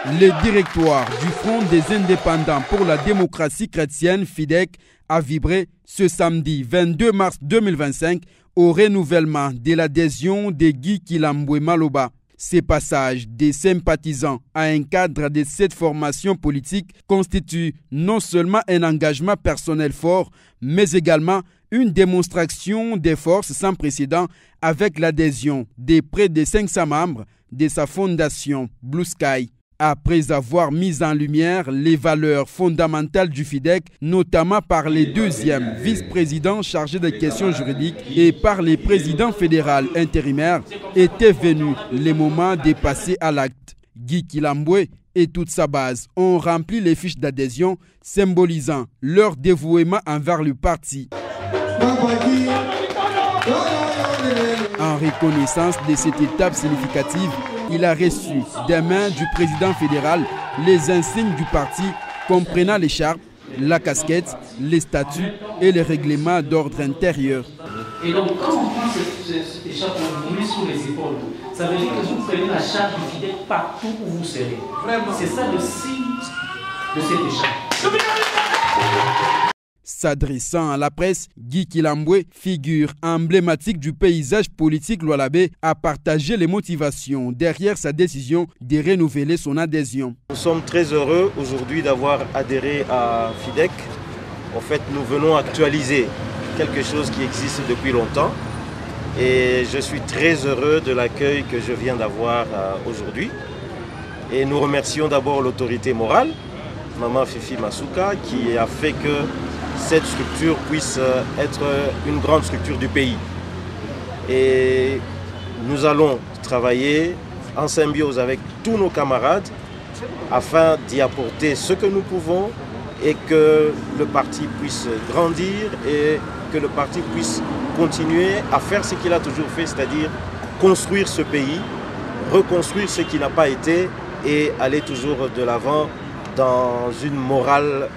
Le directoire du Front des indépendants pour la démocratie chrétienne, FIDEC, a vibré ce samedi 22 mars 2025 au renouvellement de l'adhésion de Guy Kilambwe Maloba. Ces passages des sympathisants à un cadre de cette formation politique constituent non seulement un engagement personnel fort, mais également une démonstration de force sans précédent avec l'adhésion de près de 500 membres de sa fondation Blue Sky. Après avoir mis en lumière les valeurs fondamentales du FIDEC, notamment par les deuxièmes vice-présidents chargés des questions juridiques et par les présidents fédéraux intérimaires, était venu le moment de passer à l'acte. Guy Kilambwe et toute sa base ont rempli les fiches d'adhésion, symbolisant leur dévouement envers le parti. En reconnaissance de cette étape significative, il a reçu des mains du président fédéral les insignes du parti comprenant l'écharpe, la casquette, les statuts et les règlements d'ordre intérieur. Et donc quand on prend cette écharpe, on met sous les épaules, ça veut dire que vous prenez la charge du FIDEC partout où vous serez. C'est ça le signe de cette écharpe. S'adressant à la presse, Guy Kilambwe, figure emblématique du paysage politique lualabé, a partagé les motivations derrière sa décision de renouveler son adhésion. Nous sommes très heureux aujourd'hui d'avoir adhéré à FIDEC. En fait, nous venons actualiser quelque chose qui existe depuis longtemps. Et je suis très heureux de l'accueil que je viens d'avoir aujourd'hui. Et nous remercions d'abord l'autorité morale, Maman Fifi Masuka, qui a fait que cette structure puisse être une grande structure du pays. Et nous allons travailler en symbiose avec tous nos camarades afin d'y apporter ce que nous pouvons et que le parti puisse grandir et que le parti puisse continuer à faire ce qu'il a toujours fait, c'est-à-dire construire ce pays, reconstruire ce qui n'a pas été et aller toujours de l'avant dans une morale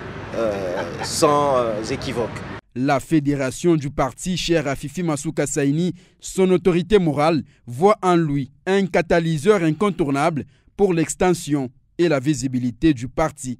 sans équivoque. La fédération du parti, chère à Fifi Masuka Saini, son autorité morale, voit en lui un catalyseur incontournable pour l'extension et la visibilité du parti.